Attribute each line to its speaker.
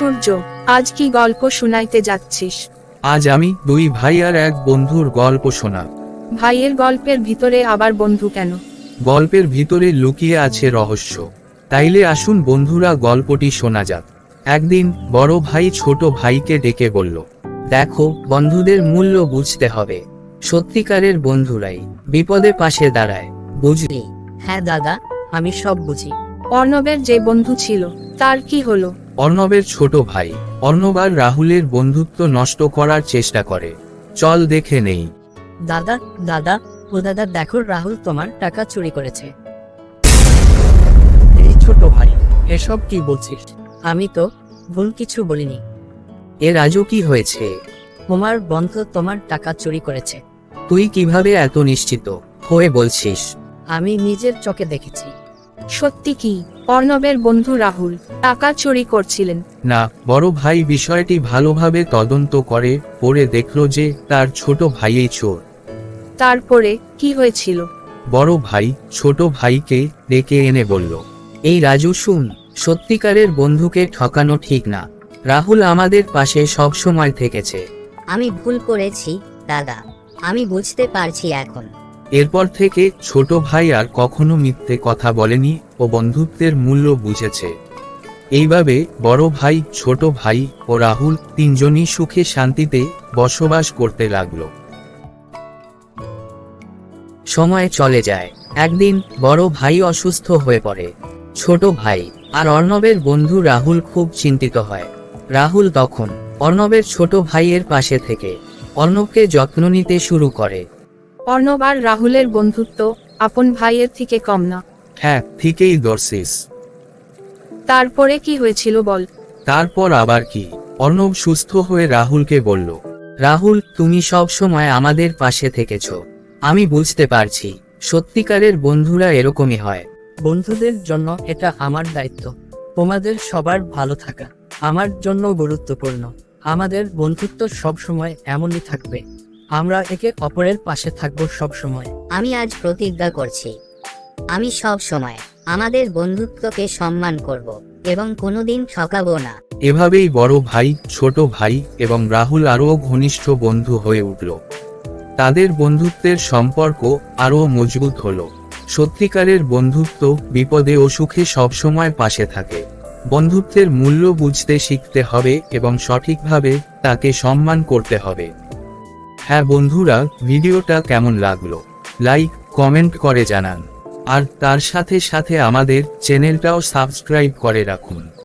Speaker 1: সূর্য, আজ কি গল্প শুনাইতে যাচ্ছিস?
Speaker 2: আজ আমি দুই ভাই আর এক বন্ধুর গল্প শোনা।
Speaker 1: ভাইয়ের গল্পের ভিতরে আবার বন্ধু কেন?
Speaker 2: গল্পের ভিতরে লুকিয়ে আছে রহস্য। তাইলে আসুন বন্ধুরা, গল্পটি শোনা যাক। একদিন বড় ভাই ছোট ভাইকে ডেকে বলল,
Speaker 3: দেখো, বন্ধুদের মূল্য বুঝতে হবে। সত্যিকারের বন্ধুরাই বিপদে পাশে দাঁড়ায়, বুঝলি?
Speaker 4: হ্যাঁ দাদা, আমি সব বুঝি।
Speaker 1: অর্ণবের যে বন্ধু ছিল তার কি হলো?
Speaker 2: অর্ণবের ছোট ভাই অর্ণব আর রাহুলের বন্ধুত্ব নষ্ট করার চেষ্টা করে। চল দেখে নেই।
Speaker 4: দাদা দাদা ও দাদা, দেখো রাহুল তোমার টাকা চুরি করেছে।
Speaker 3: এই ছোট ভাই, এসব কি বলছিস?
Speaker 4: আমি তো ভুল কিছু বলিনি।
Speaker 3: এর আজও কি হয়েছে?
Speaker 4: তোমার বন্ধু তোমার টাকা চুরি করেছে।
Speaker 3: তুই কিভাবে এত নিশ্চিত হয়ে বলছিস?
Speaker 4: আমি নিজের চোখে দেখেছি।
Speaker 1: সত্যি কি অর্ণবের বন্ধু রাহুল টাকা চুরি করছিলেন?
Speaker 2: না, বড় ভাই বিষয়টি ভালোভাবে তদন্ত করে দেখল যে তার ছোট ভাইই চোর।
Speaker 1: তারপরে কি হয়েছিল?
Speaker 2: বড় ভাই ছোট ভাইকে ডেকে এনে বলল,
Speaker 3: এই রাজু, শুন, সত্যিকারের বন্ধুকে ঠকানো ঠিক না। রাহুল আমাদের পাশে সব সময় থেকেছে।
Speaker 5: আমি ভুল করেছি দাদা, আমি বুঝতে পারছি এখন।
Speaker 2: এরপর থেকে ছোট ভাই আর কখনো মিথ্যে কথা বলেনি ও বন্ধুত্বের মূল্য বুঝেছে। এইভাবে বড় ভাই, ছোট ভাই ও রাহুল তিনজনই সুখে শান্তিতে বসবাস করতে লাগলো।
Speaker 3: সময় চলে যায়। একদিন বড় ভাই অসুস্থ হয়ে পড়ে। ছোট ভাই আর অর্ণবের বন্ধু রাহুল খুব চিন্তিত হয়। রাহুল তখন অর্ণবের ছোট ভাইয়ের পাশে থেকে অর্ণবকে যত্ন নিতে শুরু করে।
Speaker 1: অর্ণব আর রাহুলের বন্ধুত্ব আপন ভাইয়ের থেকে কম না।
Speaker 2: হ্যাঁ, ঠিকই ধরছিস।
Speaker 1: তারপরে কি হয়েছিল বল?
Speaker 2: তারপর আবার কি? অর্ণব সুস্থ হয়ে রাহুলকে বলল,
Speaker 3: রাহুল, তুমি সব সময় আমাদের পাশে থেকেছ। আমি বুঝতে পারছি, সত্যিকারের বন্ধুরা এরকমই হয়।
Speaker 4: বন্ধুদের জন্য এটা আমার দায়িত্ব। তোমাদের সবার ভালো থাকা আমার জন্য গুরুত্বপূর্ণ। আমাদের বন্ধুত্ব সব সময় এমনই থাকবে। আমরা একে অপরের পাশে থাকবো সব সময়।
Speaker 5: আমি আজ প্রতিজ্ঞা করছি, আমি সব সময় আমাদের বন্ধুত্বকে সম্মান করব এবং কোনোদিন ঠকাবো না।
Speaker 2: এভাবেই বড় ভাই, ছোট ভাই এবং রাহুল আরও ঘনিষ্ঠ বন্ধু হয়ে উঠল। তাদের বন্ধুত্বের সম্পর্ক আরও মজবুত হলো। সত্যিকারের বন্ধুত্ব বিপদে ও সুখে সবসময় পাশে থাকে। বন্ধুত্বের মূল্য বুঝতে শিখতে হবে এবং সঠিকভাবে তাকে সম্মান করতে হবে। হ্যাঁ বন্ধুরা, ভিডিওটা কেমন লাগলো লাইক কমেন্ট করে জানান, আর তার সাথে সাথে আমাদের চ্যানেলটাও সাবস্ক্রাইব করে রাখুন।